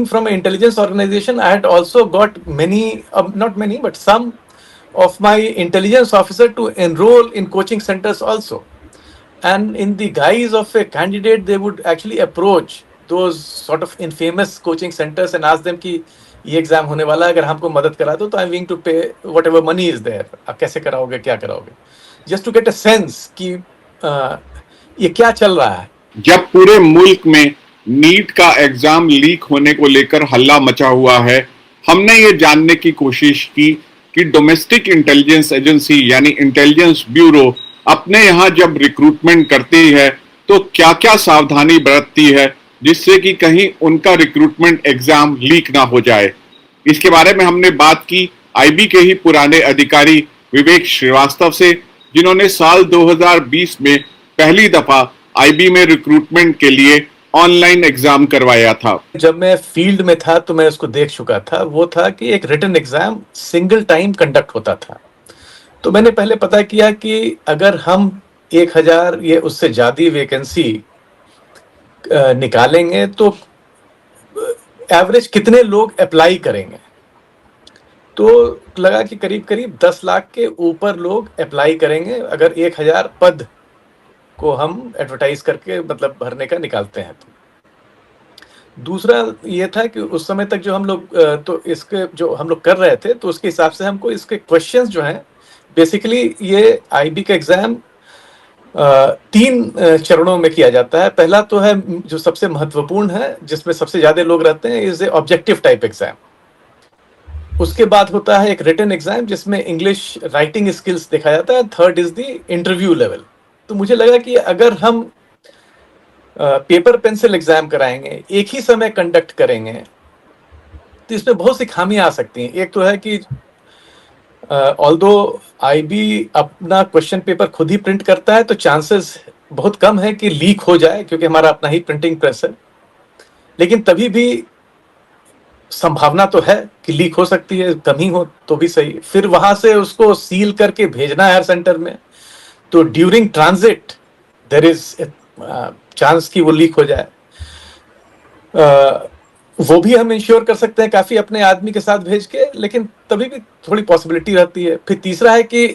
being from an intelligence organization, I had also got many, not many, but some of my intelligence officer to enroll in coaching centers also. And in the guise of a candidate, they would actually approach those sort of infamous coaching centers and ask them कि ये exam होने वाला है, अगर हमको मदद करा दो तो I am willing to pay whatever money is there, आप कैसे कराओगे, क्या कराओगे, just to get a sense कि ये क्या चल रहा है। जब पूरे मुल्क में नीट का एग्जाम लीक होने को लेकर हल्ला मचा हुआ है, हमने ये जानने की कोशिश की कि डोमेस्टिक इंटेलिजेंस एजेंसी यानी इंटेलिजेंस ब्यूरो अपने यहाँ जब रिक्रूटमेंट करती है तो क्या क्या सावधानी बरतती है जिससे कि कहीं उनका रिक्रूटमेंट एग्जाम लीक ना हो जाए। इसके बारे में हमने बात की आईबी के ही पुराने अधिकारी विवेक श्रीवास्तव से, जिन्होंने साल 2020 में पहली दफा आईबी में रिक्रूटमेंट के लिए ऑनलाइन एग्जाम करवाया था। जब मैं फील्ड में था तो मैं उसको देख चुका था। वो था कि एक written exam single time conduct होता था। तो मैंने पहले पता किया कि अगर हम 1000 या उससे ज्यादा वैकेंसी निकालेंगे तो एवरेज कितने लोग अप्लाई करेंगे। तो लगा कि करीब करीब 10 लाख के ऊपर लोग अप्लाई करेंगे अगर 1000 पद को हम एडवर्टाइज करके मतलब भरने का निकालते हैं। तो दूसरा ये था कि उस समय तक जो हम लोग तो इसके जो हम लोग कर रहे थे तो उसके हिसाब से हमको इसके क्वेश्चंस जो हैं, बेसिकली ये आईबी का एग्जाम 3 चरणों में किया जाता है। पहला तो है जो सबसे महत्वपूर्ण है, जिसमें सबसे ज्यादा लोग रहते हैं, is a objective type exam. उसके बाद होता है एक रिटन एग्जाम जिसमें इंग्लिश राइटिंग स्किल्स देखा जाता है। Third is the interview level. तो मुझे लगा कि अगर हम पेपर पेंसिल एग्जाम कराएंगे, एक ही समय कंडक्ट करेंगे, तो इसमें बहुत सी खामियां आ सकती हैं। एक तो है कि ऑल्दो आईबी अपना क्वेश्चन पेपर खुद ही प्रिंट करता है तो चांसेस बहुत कम है कि लीक हो जाए, क्योंकि हमारा अपना ही प्रिंटिंग प्रेस है। लेकिन तभी भी संभावना तो है कि लीक हो सकती है, कमी हो तो भी सही। फिर वहां से उसको सील करके भेजना है हर सेंटर में, तो during transit there is chance कि वो लीक हो जाए। वो भी हम इंश्योर कर सकते हैं काफी अपने आदमी के साथ भेज के, लेकिन तभी भी थोड़ी पॉसिबिलिटी रहती है। फिर तीसरा है कि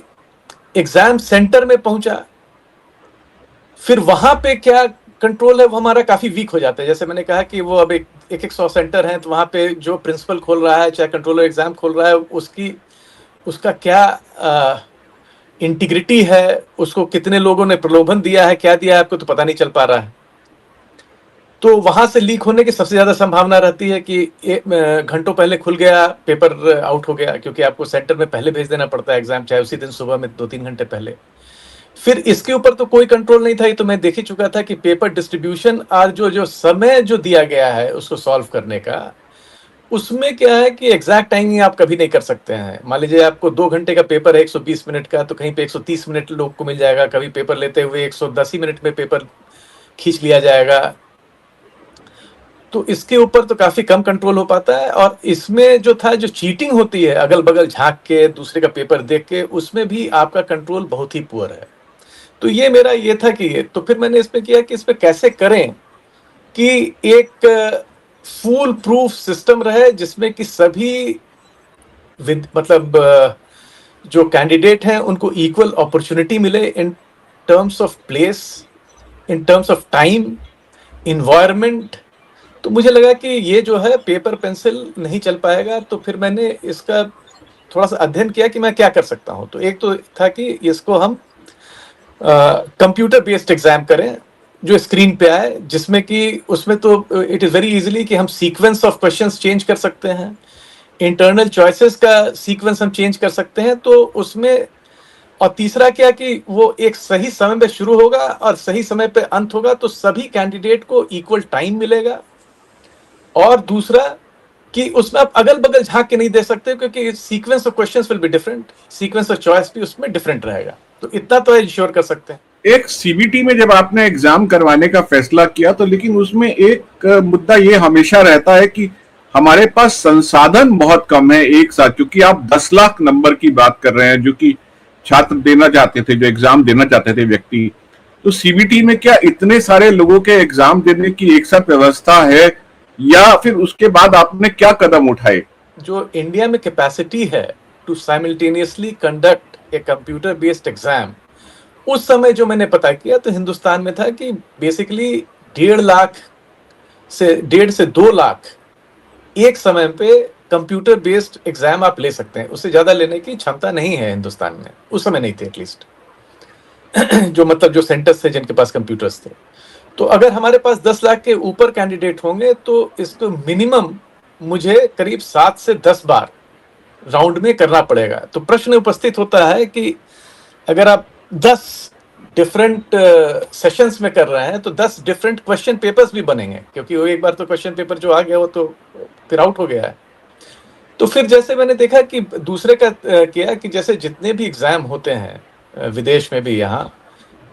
एग्जाम सेंटर में पहुंचा, फिर वहां पे क्या कंट्रोल है वो हमारा काफी वीक हो जाता है। जैसे मैंने कहा कि वो अब एक 100 सेंटर हैं, तो वहां पे जो प्रिंसिपल खोल रहा है, चाहे कंट्रोलर एग्जाम खोल रहा है, उसका क्या इंटीग्रिटी है, उसको कितने लोगों ने प्रलोभन दिया है, क्या दिया है, आपको तो पता नहीं चल पा रहा है। तो वहां से लीक होने की सबसे ज्यादा संभावना रहती है कि घंटों पहले खुल गया, पेपर आउट हो गया, क्योंकि आपको सेंटर में पहले भेज देना पड़ता है एग्जाम, चाहे उसी दिन सुबह में 2-3 घंटे पहले। फिर इसके ऊपर तो कोई कंट्रोल नहीं था, ये तो मैं देख ही चुका था कि पेपर डिस्ट्रीब्यूशन और जो समय जो दिया गया है उसको सॉल्व करने का, उसमें क्या है कि एग्जैक्ट टाइमिंग आप कभी नहीं कर सकते हैं। मान लीजिए आपको 2 घंटे का पेपर है 120 मिनट का, तो कहीं पे 130 मिनट लोग को मिल जाएगा, कभी पेपर लेते हुए 110 ही मिनट में पेपर खींच लिया जाएगा। तो इसके ऊपर तो काफी कम कंट्रोल हो पाता है। और इसमें जो था, जो चीटिंग होती है अगल बगल झांक के दूसरे का पेपर देख के, उसमें भी आपका कंट्रोल बहुत ही पुअर है। तो ये मेरा ये था कि तो फिर मैंने इसमें किया कि इसमें कैसे करें कि एक फुल प्रूफ सिस्टम रहे, जिसमें कि सभी मतलब जो कैंडिडेट हैं उनको इक्वल अपॉर्चुनिटी मिले in terms of place, in terms of time, environment. तो मुझे लगा कि ये जो है पेपर पेंसिल नहीं चल पाएगा। तो फिर मैंने इसका थोड़ा सा अध्ययन किया कि मैं क्या कर सकता हूँ। तो एक तो था कि इसको हम कंप्यूटर बेस्ड एग्जाम करें जो स्क्रीन पे आए, जिसमें कि उसमें तो इट इज वेरी इजीली कि हम सीक्वेंस ऑफ क्वेश्चंस चेंज कर सकते हैं, इंटरनल चॉइसेस का सीक्वेंस हम चेंज कर सकते हैं। तो उसमें और तीसरा क्या कि वो एक सही समय पे शुरू होगा और सही समय पे अंत होगा, तो सभी कैंडिडेट को इक्वल टाइम मिलेगा। और दूसरा कि उसमें आप अगल बगल झांक के नहीं दे सकते, क्योंकि sequence of questions will be different, sequence of choice भी उसमें डिफरेंट रहेगा। तो इतना तो इंश्योर कर सकते हैं। एक सीबीटी में जब आपने एग्जाम करवाने का फैसला किया, तो लेकिन उसमें एक मुद्दा ये हमेशा रहता है कि हमारे पास संसाधन बहुत कम है एक साथ, क्योंकि आप 10 लाख नंबर की बात कर रहे हैं जो कि छात्र देना चाहते थे, जो एग्जाम देना चाहते थे व्यक्ति। तो सीबीटी में क्या इतने सारे लोगों के एग्जाम देने की एक साथ व्यवस्था है या फिर उसके बाद आपने क्या कदम उठाए? जो इंडिया में कैपेसिटी है to simultaneously conduct a computer based exam, उस समय जो मैंने पता किया तो हिंदुस्तान में था कि बेसिकली 1.5 से 2 लाख एक समय पे कंप्यूटर बेस्ड एग्जाम आप ले सकते हैं। उससे ज्यादा लेने की क्षमता नहीं है हिंदुस्तान में, उस समय नहीं थे एटलीस्ट। जो मतलब जो सेंटर्स थे जिनके पास कंप्यूटर्स थे, तो अगर हमारे पास 10 लाख के ऊपर कैंडिडेट होंगे तो इसको मिनिमम मुझे करीब 7 से 10 बार राउंड में करना पड़ेगा। तो प्रश्न उपस्थित होता है कि अगर आप 10 डिफरेंट सेशंस में कर रहे हैं तो 10 डिफरेंट क्वेश्चन पेपर्स भी बनेंगे, क्योंकि वो एक बार तो क्वेश्चन पेपर जो आ गया वो तो फिर आउट हो गया है। तो फिर जैसे मैंने देखा कि दूसरे का किया कि जैसे जितने भी एग्जाम होते हैं विदेश में भी यहाँ,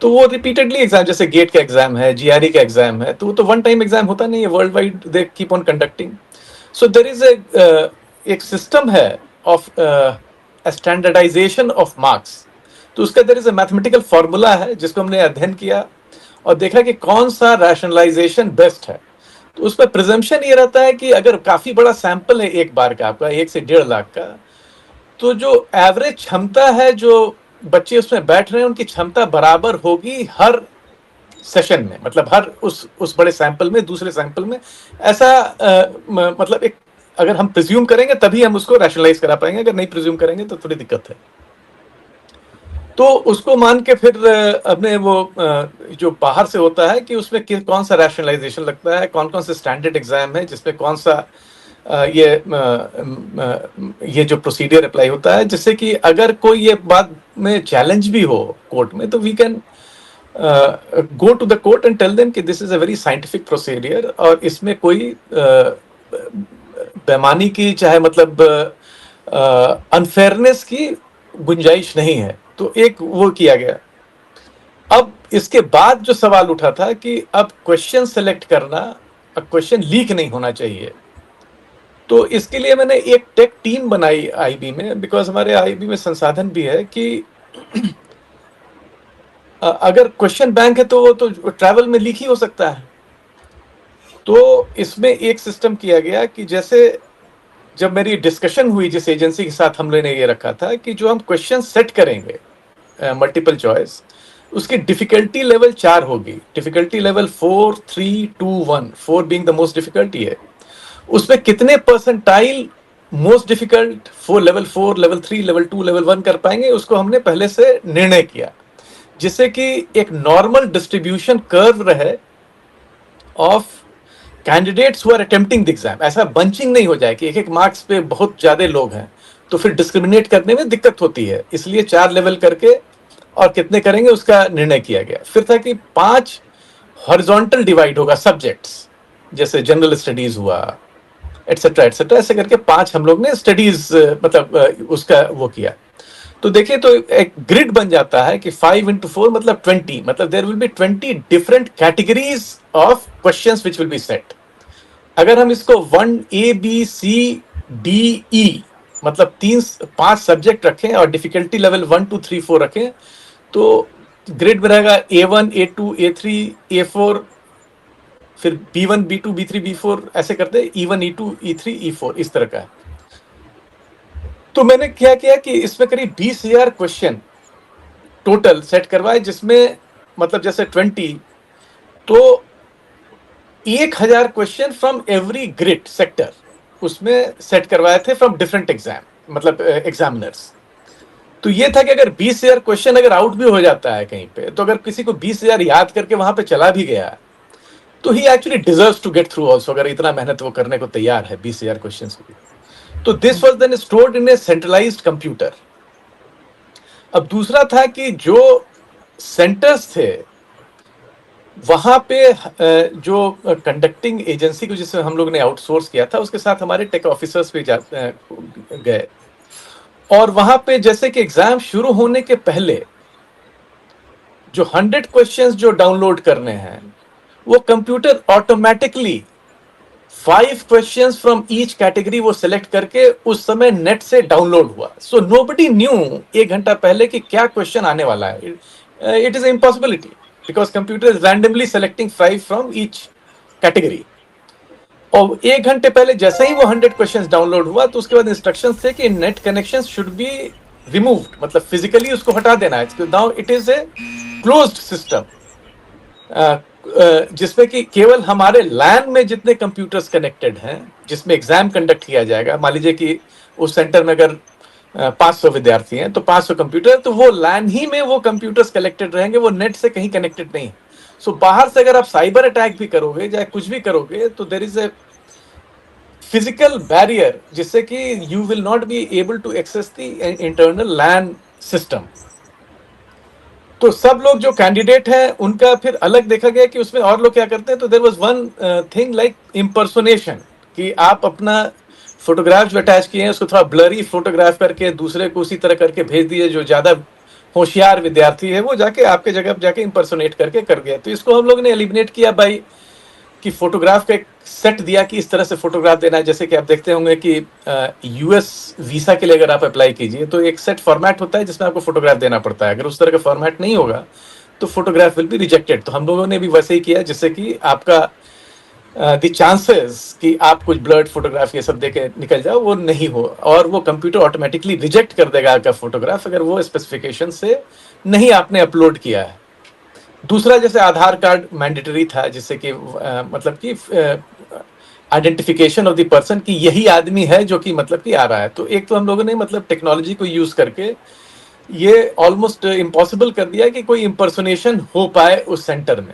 तो वो रिपीटेडली एग्जाम, जैसे गेट का एग्जाम है, जीआरई का एग्जाम है, तो वो तो वन टाइम एग्जाम होता नहीं है, world wide they keep on conducting. So there is एक सिस्टम है ऑफ स्टैंडर्डाइजेशन ऑफ मार्क्स। तो उसका there is a mathematical formula है जिसको हमने अध्ययन किया और देखा कि कौन सा रैशनलाइजेशन बेस्ट है। तो उसमें प्रिजम्पशन ये रहता है कि अगर काफी बड़ा सैंपल है एक बार का आपका 1 से 1.5 लाख का, तो जो एवरेज क्षमता है जो बच्चे उसमें बैठ रहे हैं उनकी क्षमता बराबर होगी हर सेशन में, मतलब हर उस बड़े सैंपल में दूसरे सैंपल में। ऐसा मतलब एक अगर हम प्रिज्यूम करेंगे तभी हम उसको रैशनलाइज करा पाएंगे, अगर नहीं प्रिज्यूम करेंगे तो थोड़ी दिक्कत है। तो उसको मान के फिर अपने वो जो बाहर से होता है कि उसमें कौन सा रैशनलाइजेशन लगता है, कौन कौन से स्टैंडर्ड एग्जाम है जिसमें कौन सा ये जो प्रोसीडियर अप्लाई होता है, जिससे कि अगर कोई ये बात में चैलेंज भी हो कोर्ट में तो we can go to the court and tell them कि this is a very scientific procedure और इसमें कोई बेईमानी की चाहे मतलब अनफेयरनेस की गुंजाइश नहीं है। तो एक वो किया गया। अब इसके बाद जो सवाल उठा था कि अब क्वेश्चन सेलेक्ट करना, अब क्वेश्चन लीक नहीं होना चाहिए। तो इसके लिए मैंने एक टेक टीम बनाई आईबी में, बिकॉज हमारे आईबी में संसाधन भी है कि अगर क्वेश्चन बैंक है तो वो तो ट्रैवल में लीक ही हो सकता है। तो इसमें एक सिस्टम किया गया कि जैसे जब मेरी डिस्कशन हुई जिस एजेंसी के साथ हम लोगों ने ये रखा था कि जो हम क्वेश्चन सेट करेंगे मल्टीपल चॉइस, उसकी डिफिकल्टी लेवल 4 होगी। Difficulty level 4, 3, 2, 1, 4 being the most difficulty है। उसमें कितने percentile most difficult level 4, level 3, level 2, level 1 कर पाएंगे, उसको हमने पहले से निर्णय किया, जिससे कि एक नॉर्मल डिस्ट्रीब्यूशन कर्व रहे of candidates who are attempting the exam. ऐसा बंचिंग नहीं हो जाए कि एक एक मार्क्स पे बहुत ज्यादा लोग हैं, तो फिर डिस्क्रिमिनेट करने में दिक्कत होती है। इसलिए 4 लेवल करके और कितने करेंगे उसका निर्णय किया गया। फिर था कि 5 हॉरिजॉन्टल डिवाइड होगा सब्जेक्ट्स, जैसे जनरल स्टडीज हुआ एटसेट्रा एटसेट्रा, ऐसे करके 5 हम लोग ने स्टडीज मतलब उसका वो किया। तो देखिए तो एक ग्रिड बन जाता है कि 5 into 4 मतलब 20, मतलब there will be 20 different categories of questions which will be set. अगर हम इसको 1 A B C D E मतलब 5 सब्जेक्ट रखें और डिफिकल्टी लेवल 1, 2, 3, 4 रखें, तो ग्रिड में रहेगा A1, A2, A3, A4, फिर B1, B2, B3, B4 ऐसे करते E1, E2, E3, E4 इस तरह का है। तो मैंने क्या किया कि इसमें करीब 20,000 क्वेश्चन टोटल सेट करवाए, जिसमें मतलब जैसे 20, तो 1,000 question from every grid sector उसमें सेट करवाए थे फ्रॉम डिफरेंट एग्जाम मतलब एग्जामिनर्स। तो ये था कि अगर 20,000 क्वेश्चन अगर आउट भी हो जाता है कहीं पे, तो अगर किसी को 20,000 याद करके वहां पे चला भी गया तो ही actually deserves to get through also, अगर इतना मेहनत वो करने को तैयार है 20,000 क्वेश्चन के लिए। तो this was then stored in a centralised computer. अब दूसरा था कि जो सेंटर्स थे वहां पे जो कंडक्टिंग एजेंसी को जिसे हम लोग ने आउटसोर्स किया था उसके साथ हमारे टेक ऑफिसर्स भी गए, और वहां पे जैसे कि एग्जाम शुरू होने के पहले जो 100 क्वेश्चंस जो डाउनलोड करने हैं वो computer automatically 5 questions from each category वो सिलेक्ट करके उस समय नेट से डाउनलोड हुआ। सो नोबडी न्यू 1 घंटा पहले कि क्या क्वेश्चन आने वाला है। It is impossibility because computer is randomly selecting 5 from each category. और 1 घंटे पहले जैसे ही वो 100 क्वेश्चंस डाउनलोड हुआ तो उसके बाद इंस्ट्रक्शंस थे कि net connection should be removed, मतलब फिजिकली उसको हटा देना है। Now it is a closed system, जिसमें कि केवल हमारे लैन में जितने कंप्यूटर्स कनेक्टेड हैं, जिसमें एग्जाम कंडक्ट किया जाएगा, मान लीजिए कि उस सेंटर में अगर 500 विद्यार्थी हैं तो 500 कंप्यूटर, तो वो लैन ही में वो कंप्यूटर्स कनेक्टेड रहेंगे, वो नेट से कहीं कनेक्टेड नहीं। सो बाहर से अगर आप साइबर अटैक भी करोगे या कुछ भी करोगे तो there is a physical barrier जिससे कि you will not be able to access the internal LAN system. तो सब लोग जो कैंडिडेट हैं उनका फिर अलग देखा गया कि उसमें और लोग क्या करते हैं। तो there was one thing like impersonation, कि आप अपना फोटोग्राफ जो अटैच किए हैं उसको थोड़ा ब्लरी फोटोग्राफ करके दूसरे को उसी तरह करके भेज दिए। जो ज्यादा होशियार विद्यार्थी है वो जाके आपके जगह पर जाके इम्पर्सोनेट करके कर गया। तो इसको हम लोग ने एलिमिनेट किया बाई कि फोटोग्राफ का एक सेट दिया कि इस तरह से फोटोग्राफ देना है। जैसे कि आप देखते होंगे कि यूएस वीसा के लिए अगर आप अप्लाई कीजिए तो एक सेट फॉर्मेट होता है जिसमें आपको फोटोग्राफ देना पड़ता है। अगर उस तरह का फॉर्मेट नहीं होगा तो फोटोग्राफ विल बी रिजेक्टेड। तो हम लोगों ने भी वैसे ही किया, जिससे कि आपका द चांसेस कि आप कुछ ब्लर्ड फोटोग्राफ ये सब देके निकल जाओ वो नहीं हो, और वो कंप्यूटर ऑटोमेटिकली रिजेक्ट कर देगा आपका फोटोग्राफ अगर वो स्पेसिफिकेशन से नहीं आपने अपलोड किया है। दूसरा, जैसे आधार कार्ड मैंडेटरी था, जिससे कि मतलब कि आइडेंटिफिकेशन ऑफ द पर्सन कि यही आदमी है जो कि मतलब कि आ रहा है। तो एक तो हम लोगों ने मतलब टेक्नोलॉजी को यूज करके ये ऑलमोस्ट इम्पॉसिबल कर दिया कि कोई इम्पर्सोनेशन हो पाए उस सेंटर में।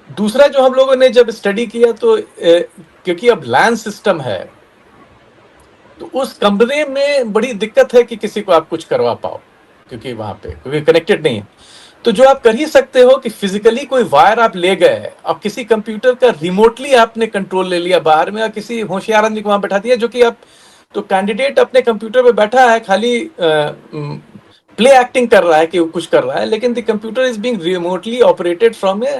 दूसरा जो हम लोगों ने जब स्टडी किया तो क्योंकि अब लैन सिस्टम है तो उस कमरे में बड़ी दिक्कत है कि किसी को आप कुछ करवा पाओ, क्योंकि वहां पे क्योंकि कनेक्टेड नहीं है। तो जो आप कर ही सकते हो कि फिजिकली कोई वायर आप ले गए और किसी कंप्यूटर का रिमोटली आपने कंट्रोल ले लिया बाहर में और किसी होशियार आदमी को वहां बैठा दिया, जो कि आप तो कैंडिडेट अपने कंप्यूटर पे बैठा है, खाली प्ले एक्टिंग कर रहा है कि वो कुछ कर रहा है, लेकिन the computer is being remotely operated from a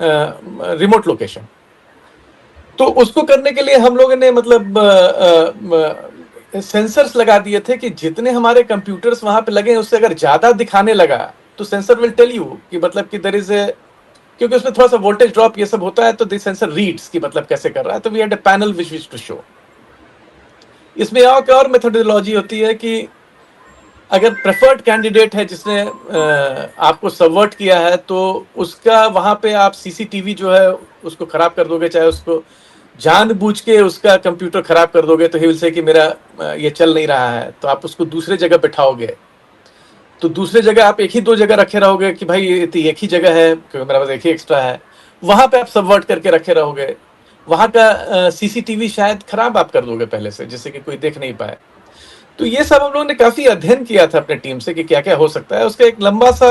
remote location. तो उसको करने के लिए हम लोगों ने मतलब सेंसर्स लगा दिए थे कि जितने हमारे कंप्यूटर्स वहां पे लगे उससे अगर ज्यादा दिखाने लगा तो सेंसर विल टेल यू कि मतलब कि देयर इज ए, क्योंकि उसमें थोड़ा सा वोल्टेज ड्रॉप ये सब होता है तो द सेंसर रीड्स कि मतलब कैसे कर रहा है। तो we had a panel which which to show. इसमें और मेथोडोलॉजी होती है कि अगर प्रेफर्ड कैंडिडेट है जिसने आपको सबवर्ट किया है तो उसका वहां पे आप सीसीटीवी जो है उसको खराब कर दोगे, चाहे उसको जानबूझ के उसका कंप्यूटर खराब कर दोगे तो ही विल से कि मेरा ये चल नहीं रहा है, तो आप उसको दूसरे जगह बैठाओगे। तो दूसरे जगह आप एक ही दो जगह रखे रहोगे कि भाई एक ही जगह है क्योंकि मेरा पास एक ही एक्स्ट्रा है, वहां पे आप सबवर्ट करके रखे रहोगे। वहां का सीसीटीवी शायद खराब आप कर दोगे पहले से, जिससे कि कोई देख नहीं पाए। तो ये सब हम लोगों ने काफी अध्ययन किया था अपने टीम से कि क्या क्या हो सकता है। उसका एक लंबा सा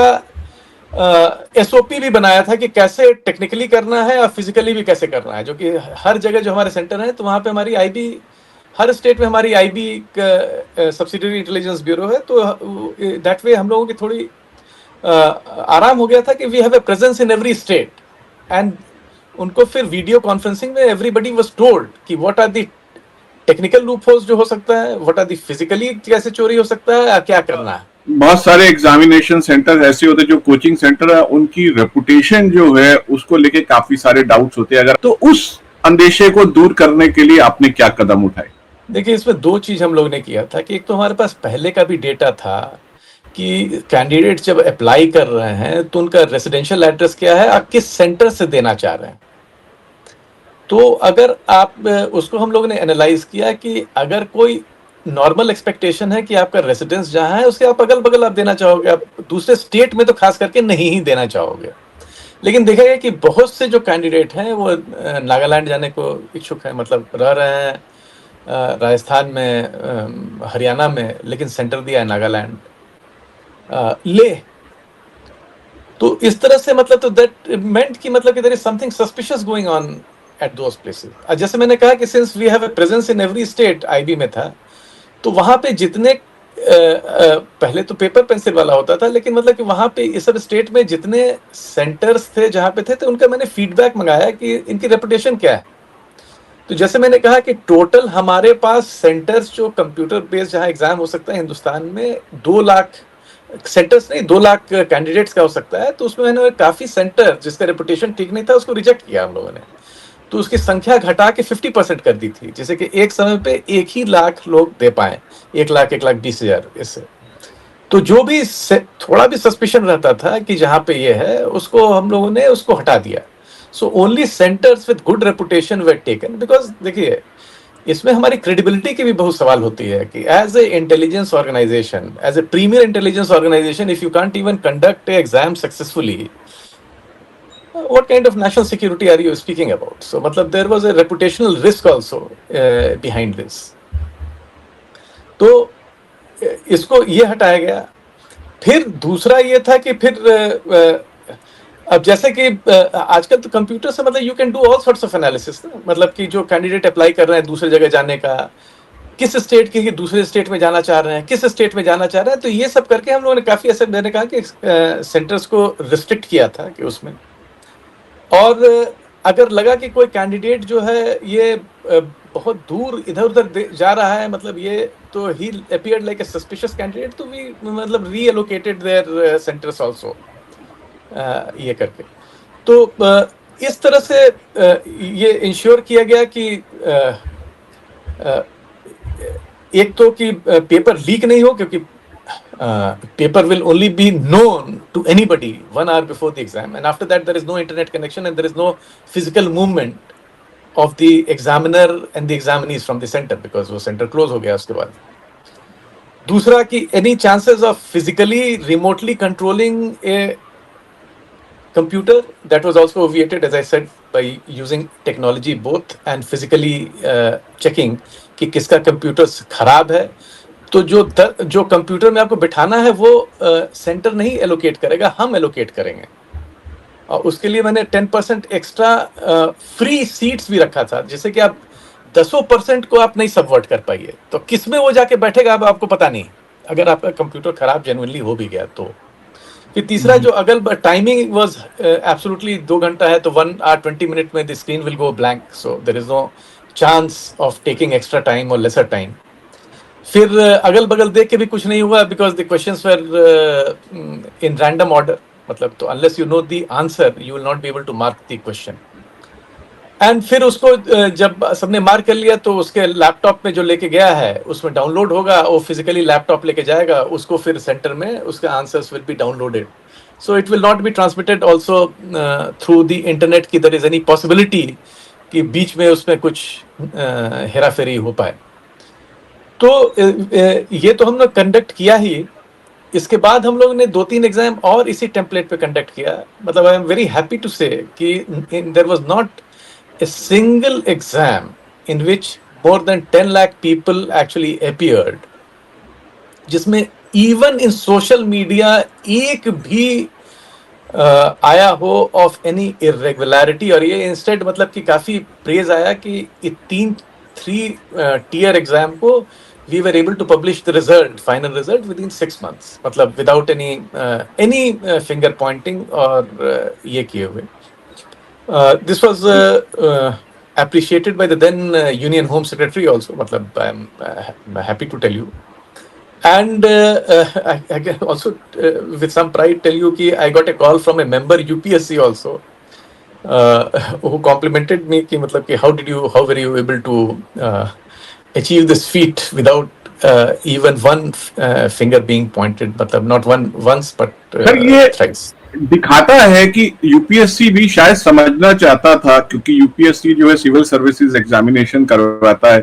एसओपी भी बनाया था कि कैसे टेक्निकली करना है और फिजिकली भी कैसे करना है, जो कि हर जगह जो हमारे सेंटर है तो वहां पे हमारी आईबी, हर स्टेट में हमारी आईबी सब्सिडियरी इंटेलिजेंस ब्यूरो है। तो दैट वे हम लोगों की थोड़ी आराम हो गया था कि we have a presence in every state. And उनको फिर वीडियो कॉन्फ्रेंसिंग में एवरीबडी वाज टोल्ड कि what are the technical loopholes जो हो सकता है, व्हाट आर द फिजिकली कैसे चोरी हो सकता है, क्या करना है। बहुत सारे एग्जामिनेशन सेंटर ऐसे होते हैं जो कोचिंग सेंटर है, उनकी रेपुटेशन जो है उसको लेके काफी सारे डाउट्स होते हैं। अगर तो उस अंदेशे को दूर करने के लिए आपने क्या कदम उठाए? देखिए, इसमें दो चीज हम लोग ने किया था कि एक तो हमारे पास पहले का भी डेटा था कि कैंडिडेट जब अप्लाई कर रहे हैं तो उनका रेसिडेंशियल एड्रेस क्या है, आप किस सेंटर से देना चाह रहे हैं। तो अगर आप उसको हम लोगों ने एनालाइज किया कि अगर कोई नॉर्मल एक्सपेक्टेशन है कि आपका रेसिडेंस जहां है उसके आप अगल बगल आप देना चाहोगे, आप दूसरे स्टेट में तो खास करके नहीं ही देना चाहोगे। लेकिन देखा गया कि बहुत से जो कैंडिडेट हैं वो नागालैंड जाने को इच्छुक हैं, मतलब रह रहे हैं राजस्थान में, हरियाणा में, लेकिन सेंटर दिया है नागालैंड, ले। तो इस तरह से मतलब तो दैट मेंट कि मतलब कि there is something suspicious going on at those places. जैसे मैंने कहा कि since we have a presence in every state, IB में था, तो वहां पे जितने पहले तो पेपर पेंसिल वाला होता था, लेकिन मतलब कि वहां पे इस सब स्टेट में जितने सेंटर्स थे जहां पे थे तो उनका मैंने फीडबैक मंगाया कि इनकी रेपुटेशन क्या है। तो जैसे मैंने कहा कि टोटल हमारे पास सेंटर्स जो कंप्यूटर बेस्ड जहां एग्जाम हो सकता है हिंदुस्तान में 2 लाख सेंटर्स नहीं 2 लाख कैंडिडेट्स का हो सकता है। तो उसमें मैंने काफी सेंटर जिसका रेपुटेशन ठीक नहीं था उसको रिजेक्ट किया हम लोगों ने। तो उसकी संख्या घटा के 50% कर दी थी, जैसे कि एक समय पे 1 ही लाख लोग दे पाए, 1,20,000 इससे। तो जो भी थोड़ा भी सस्पिशन रहता था कि जहां पे ये है, उसको हम लोगों ने उसको हटा दिया। So only centres with good reputation were taken, because देखिए इसमें हमारी क्रेडिबिलिटी की भी बहुत सवाल होती है कि as a intelligence organisation, as a premier intelligence organisation, if you can't even conduct a exam successfully, what kind of national security are you speaking about? So मतलब there was a reputational risk also behind this. तो इसको ये हटाया गया। फिर दूसरा ये था कि फिर अब जैसे कि आजकल तो कंप्यूटर से मतलब you can do all sorts of analysis, मतलब कि जो कैंडिडेट अप्लाई कर रहे हैं दूसरी जगह जाने का, किस स्टेट के दूसरे स्टेट में जाना चाह रहे हैं, किस स्टेट में जाना चाह रहे हैं, तो ये सब करके हम लोगों ने काफी ऐसे, मैंने कहा कि सेंटर्स को रिस्ट्रिक्ट किया था कि उसमें, और अगर लगा कि कोई कैंडिडेट जो है ये बहुत दूर इधर उधर जा रहा है, मतलब ये तो ही appeared like a suspicious candidate, तो वी मतलब रीएलोकेटेड देयर सेंटर्स आल्सो, ये करके। तो इस तरह से ये इंश्योर किया गया कि एक तो कि पेपर लीक नहीं हो, क्योंकि paper will only be known to anybody 1 hour before the exam, and after that there is no internet connection and there is no physical movement of the examiner and the examinees from the center, because वो center close हो गया उसके बाद। दूसरा कि any chances of physically remotely controlling a computer, that was also obviated, as I said, by using technology both and physically checking कि किसका computer खराब है। तो जो कंप्यूटर में आपको बिठाना है वो सेंटर नहीं एलोकेट करेगा, हम एलोकेट करेंगे। और उसके लिए मैंने 10% एक्स्ट्रा फ्री सीट्स भी रखा था, जैसे कि आप 10% को आप नहीं सबवर्ट कर पाइए, तो किस में वो जाके बैठेगा अब आपको पता नहीं, अगर आपका कंप्यूटर खराब जेन्युइनली हो भी गया तो। फिर तीसरा जो अगर टाइमिंग वाज एब्सोल्युटली 2 घंटा है तो 1 hour 20 minute में the screen will go blank, so there is no chance of taking extra time और लेसर टाइम। फिर अगल बगल देख के भी कुछ नहीं हुआ, because the questions were in random order, मतलब तो unless you know the answer you will not be able to mark the question. And फिर उसको जब सबने मार्क कर लिया तो उसके लैपटॉप में जो लेके गया है उसमें डाउनलोड होगा, वो फिजिकली लैपटॉप लेके जाएगा, उसको फिर सेंटर में उसके answers will be downloaded, so it will not be transmitted also through the internet की देयर इज एनी पॉसिबिलिटी कि बीच में उसमें कुछ हेरा फेरी हो पाए। तो ये तो हमने कंडक्ट किया ही। इसके बाद हम लोग ने 2-3 एग्जाम और इसी टेम्पलेट पे कंडक्ट किया। मतलब I am very happy to say कि there was not a single exam in which more than 10 lakh people actually appeared, जिसमें even in social media एक भी आया हो of any irregularity, और ये इंस्टेड मतलब कि काफी प्रेज आया कि 3 tier एग्जाम को we were able to publish the result, final result within 6 months, मतलब without any finger pointing और ये किए हुए। This was appreciated by the then Union Home Secretary also. मतलब I'm happy to tell you, and I can also with some pride tell you कि I got a call from a member UPSC also, who complimented me कि मतलब कि how were you able to achieve this feat without even one finger being pointed, मतलब not once but thrice। दिखाता है कि UPSC भी शायद समझना चाहता था, क्योंकि यूपीएससी जो है सिविल सर्विसेज एग्जामिनेशन करवाता है,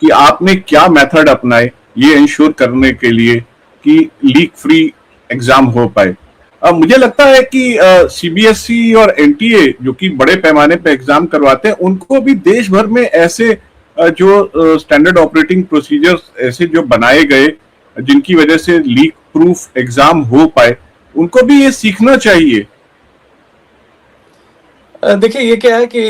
कि आपने क्या मेथड अपनाए ये इंश्योर करने के लिए कि लीक फ्री एग्जाम हो पाए। अब मुझे लगता है कि सीबीएसई और एनटीए जो कि बड़े पैमाने पे एग्जाम करवाते हैं, उनको भी देश भर में ऐसे जो स्टैंडर्ड ऑपरेटिंग प्रोसीजर्स ऐसे जो बनाए गए जिनकी वजह से लीक प्रूफ एग्जाम हो पाए, उनको भी ये सीखना चाहिए। देखिए ये क्या है कि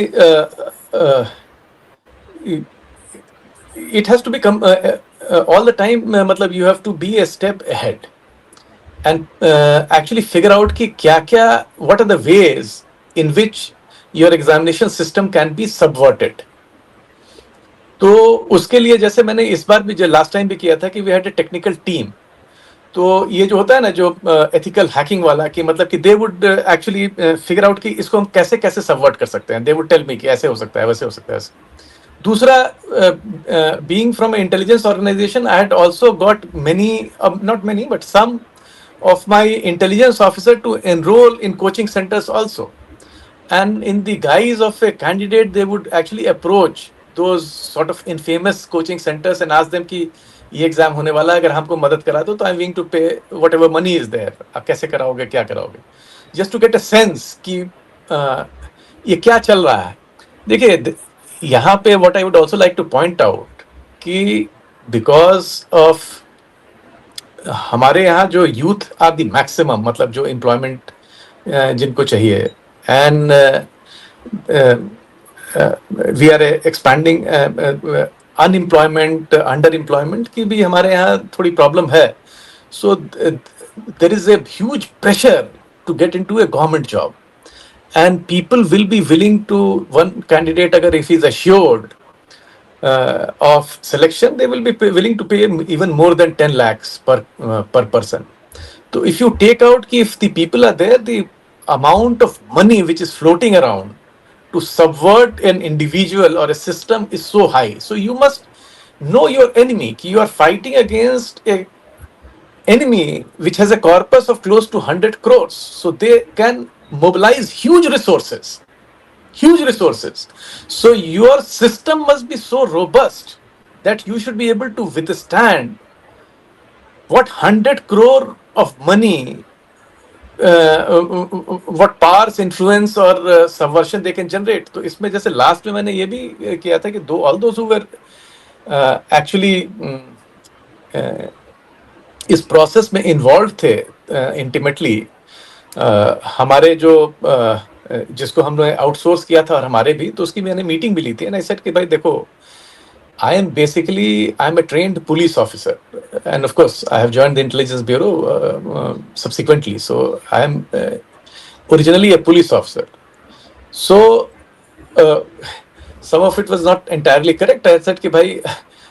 it has to become all the time, मतलब you have to be a step ahead and actually figure out कि क्या क्या what are the ways in which your examination system can be subverted. तो उसके लिए जैसे मैंने इस बार भी जो लास्ट टाइम भी किया था कि we had a technical team, तो ये जो होता है ना, जो एथिकल हैकिंग वाला, कि मतलब कि they would actually figure out कि इसको हम कैसे कैसे सबवर्ट कर सकते हैं. दे वुड टेल मी कि ऐसे हो सकता है, वैसे हो सकता है. दूसरा, being from an intelligence organization, I had also got many, not many, but some of my intelligence officer to enroll in coaching centers also. And in the guise of a candidate, they would actually approach those sort of infamous coaching centers and ask them कि ये exam होने वाला है, अगर हमको मदद करा दो तो I am willing to pay whatever money is there. आप कैसे कराओगे, क्या कराओगे, just to get a sense कि ये क्या चल रहा है. देखिए, यहाँ पे what I would also like to point out कि बिकॉज ऑफ हमारे यहाँ जो यूथ आर द मैक्सिमम, मतलब जो एम्प्लॉयमेंट जिनको चाहिए, and we are expanding unemployment, under employment की भी हमारे यहाँ थोड़ी प्रॉब्लम है. So there is a huge pressure to get into a government job. And people will be willing to, one candidate agar if he is assured of selection, they will be willing to pay even more than 10 lakhs per person. So if you take out ki if the people are there, the amount of money which is floating around to subvert an individual or a system is so high. So you must know your enemy, ki you are fighting against a enemy which has a corpus of close to 100 crores. So they can mobilize huge resources. So your system must be so robust that you should be able to withstand what 100 crore of money, what powers, influence or subversion they can generate. तो इसमें जैसे last में मैंने ये भी किया था कि all those who were actually इस प्रोसेस में इन्वॉल्व थे इंटीमेटली, हमारे जो जिसको हमने आउटसोर्स किया था और हमारे भी, तो उसकी मैंने मीटिंग भी ली थी. एंड आई सेड कि भाई देखो, I am a trained police officer, and of course I have joined the intelligence bureau subsequently, so I am originally a police officer. So some of it was not entirely correct. I said कि भाई,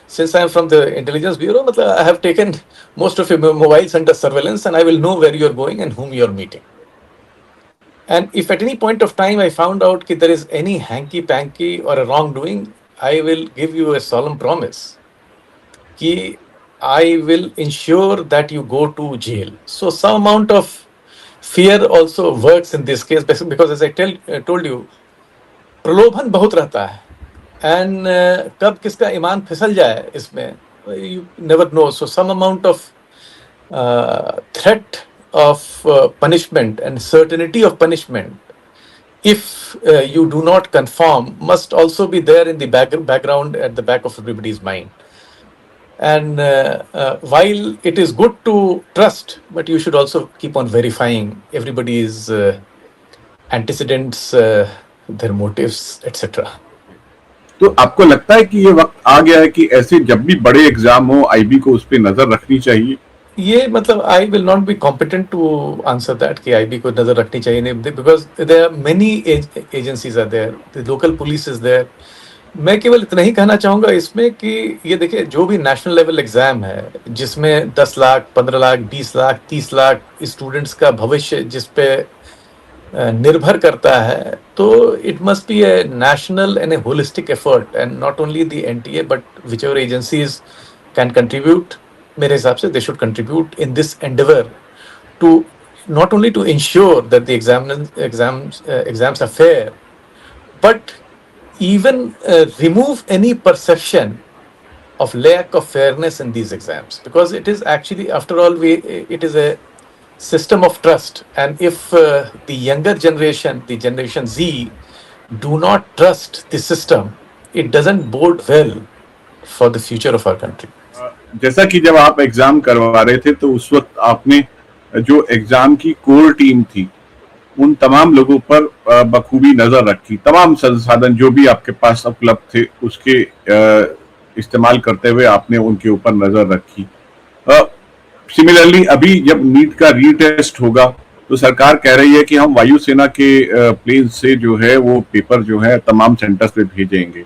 since I am from the intelligence bureau, I have taken most of your mobiles under surveillance and I will know where you are going and whom you are meeting. And if at any point of time I found out that there is any hanky-panky or a wrongdoing, I will give you a solemn promise that I will ensure that you go to jail. So some amount of fear also works in this case, because as I told you, प्रलोभन बहुत रहता है, and कब किसका ईमान फिसल जाए इसमें, you never know. So some amount of threat of punishment and certainty of punishment, if you do not conform, must also be there in the background at the back of everybody's mind. And while it is good to trust, but you should also keep on verifying everybody's antecedents, their motives, etc. तो आपको लगता है कि ये वक्त आ गया है कि ऐसे जब भी बड़े एग्जाम हो, आईबी को उस पर नजर रखनी चाहिए? ये I will not be competent to answer that कि आईबी को नजर रखनी चाहिए नहीं, because there are many agencies are there, the local police is there. मैं केवल इतना ही कहना चाहूँगा इसमें कि ये देखिए, जो भी नेशनल लेवल एग्जाम है जिसमें 10 लाख, 15 लाख, 20 लाख, 30 लाख स्टूडेंट्स का भविष्य जिस पे निर्भर करता है, तो it must be a national and a holistic effort, and not only the NTA but whichever agencies can contribute. मेरे हिसाब से they should contribute in this endeavour to not only to ensure that the exams are fair, but even remove any perception of lack of fairness in these exams, because it is actually, after all, it is a system of trust, and if the younger generation, the generation Z, do not trust the system, it doesn't bode well for the future of our country. जैसा कि जब आप exam करवा रहे थे तो उस वक्त आपने जो एग्जाम की कोर टीम थी उन तमाम लोगों पर बखूबी नजर रखी, तमाम संसाधन जो भी आपके पास उपलब्ध थे उसके इस्तेमाल करते हुए आपने उनके ऊपर नजर रखी. सिमिलरली अभी जब नीट का रीटेस्ट होगा तो सरकार कह रही है कि हम वायुसेना के प्लेन से जो है वो पेपर जो है तमाम सेंटर्स पे भेजेंगे.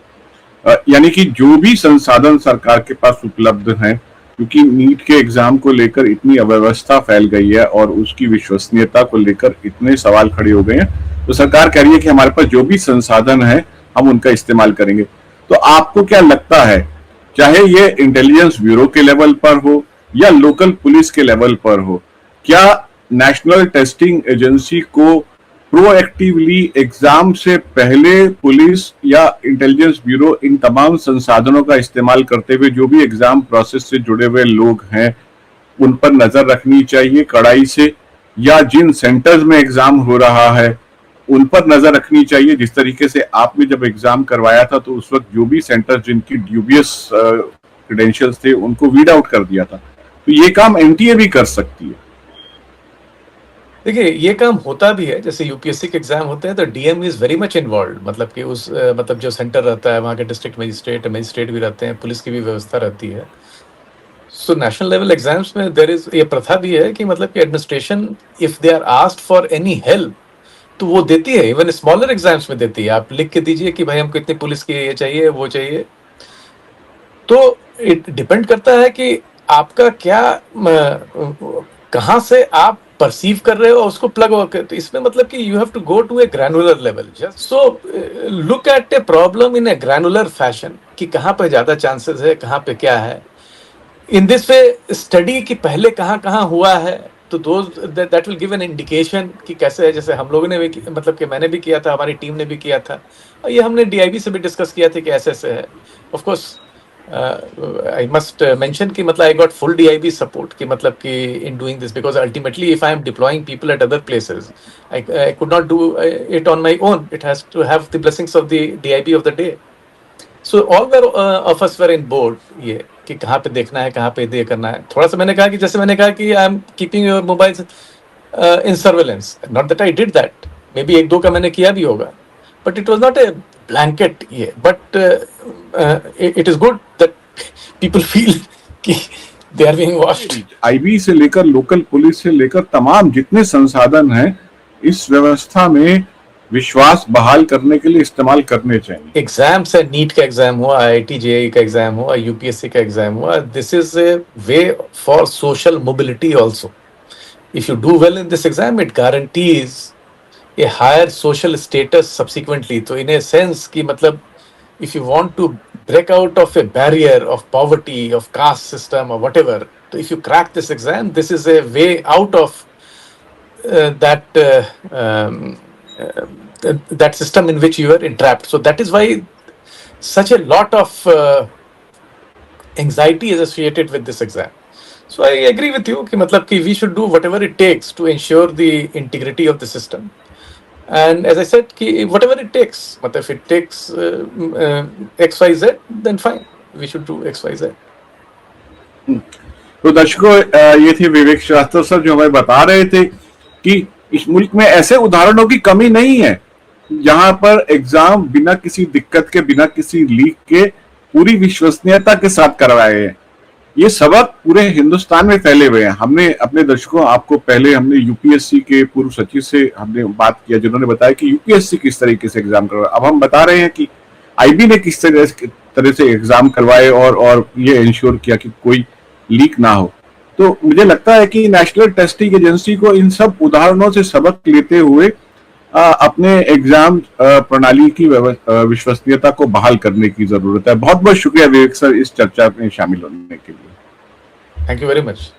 यानी कि जो भी संसाधन सरकार के पास उपलब्ध हैं क्योंकि नीट के एग्जाम को लेकर इतनी अव्यवस्था फैल गई है और उसकी विश्वसनीयता को लेकर इतने सवाल खड़े हो गए हैं, तो सरकार कह रही है कि हमारे पास जो भी संसाधन है हम उनका इस्तेमाल करेंगे। तो आपको क्या लगता है, चाहे ये इंटेलिजेंस ब्यूरो के लेवल पर हो या लोकल पुलिस के लेवल पर हो, क्या नेशनल टेस्टिंग एजेंसी को प्रोएक्टिवली एग्जाम से पहले पुलिस या इंटेलिजेंस ब्यूरो इन तमाम संसाधनों का इस्तेमाल करते हुए जो भी एग्जाम प्रोसेस से जुड़े हुए लोग हैं उन पर नजर रखनी चाहिए कड़ाई से, या जिन सेंटर्स में एग्जाम हो रहा है उन पर नजर रखनी चाहिए? जिस तरीके से आपने जब एग्जाम करवाया था तो उस वक्त जो भी सेंटर जिनकी ड्यूबियस क्रेडेंशियल्स थे उनको वीड आउट कर दिया था, तो ये काम एनटीए भी कर सकती है। देखिए, ये काम होता भी है। जैसे यूपीएससी के एग्जाम होते हैं तो DM is very much involve, मतलब कि उस मतलब जो सेंटर रहता है वहाँ के डिस्ट्रिक्ट मजिस्ट्रेट भी रहते हैं, पुलिस की भी व्यवस्था रहती है। सो नेशनल लेवल एग्जाम्स में देयर इज ये प्रथा भी है कि मतलब कि administration if they are asked for any help तो वो देती है, इवन स्मॉलर एग्जाम्स में देती है। आप लिख के दीजिए कि भाई हमको इतनी पुलिस की ये चाहिए वो चाहिए। तो इट डिपेंड करता है कि आपका क्या कहाँ से आप परसीव कर रहे हो उसको प्लग वर्क। तो इसमें मतलब कि you have to go to a granular level, just so look at a problem in a granular fashion कि कहाँ पे ज्यादा चांसेस है, कहाँ पे क्या है। इन दिस वे स्टडी कि पहले कहाँ कहाँ हुआ है, तो that will give an indication कि कैसे है। जैसे हम लोगों ने भी मतलब कि मैंने भी किया था, हमारी टीम ने भी किया था, और ये हमने डीआईबी से भी डिस्कस किया था कि ऐसे ऐसे है। Of course I must mention कि मतलब I got full DIB support कि मतलब कि in doing this, because ultimately if I am deploying people at other places I could not do it on my own. It has to have the blessings of the DIB of the day. So all of us were in board ये कि कहाँ पे देखना है, कहाँ पे ये करना है। थोड़ा सा मैंने कहा कि जैसे मैंने कहा कि I am keeping your mobiles in surveillance. Not that I did that. Maybe एक दो का मैंने किया भी होगा, but it was not a blanket ये, but it is good that people feel कि they are being watched. IB से लेकर लोकल पुलिस से लेकर तमाम जितने संसाधन हैं इस व्यवस्था में विश्वास बहाल करने के लिए इस्तेमाल करने चाहिए। एग्जाम्स है, नीट का एग्जाम हुआ, आईआईटी जेईई का एग्जाम हुआ, यूपीएससी का एग्जाम हुआ, this is a way for social mobility also. If you do well in this exam it guarantees a higher social status subsequently. तो in a sense कि मतलब if you want to break out of a barrier of poverty, of caste system or whatever, so if you crack this exam, this is a way out of that system in which you are entrapped. So that is why such a lot of anxiety is associated with this exam. So I agree with you कि मतलब कि we should do whatever it takes to ensure the integrity of the system. And as I said, कि whatever it takes, मतलब if it takes XYZ, then fine, we should do XYZ. तो दर्शकों, ये थे विवेक Srivastava sir जो हमें बता रहे थे कि इस मुल्क में ऐसे उदाहरणों की कमी नहीं है जहां पर एग्जाम बिना किसी दिक्कत के, बिना किसी लीक के पूरी विश्वसनीयता के साथ करवाए हैं। ये सबक पूरे हिंदुस्तान में फैले हुए हैं। हमने अपने दर्शकों, आपको पहले हमने यूपीएससी के पूर्व सचिव से हमने बात किया जिन्होंने बताया कि यूपीएससी किस तरीके से एग्जाम करवाया। अब हम बता रहे हैं कि आईबी ने किस तरह से एग्जाम करवाए और ये इंश्योर किया कि कोई लीक ना हो। तो मुझे लगता है कि नेशनल टेस्टिंग एजेंसी को इन सब उदाहरणों से सबक लेते हुए अपने एग्जाम प्रणाली की विश्वसनीयता को बहाल करने की जरूरत है। बहुत बहुत शुक्रिया विवेक सर इस चर्चा में शामिल होने के लिए। Thank you very much.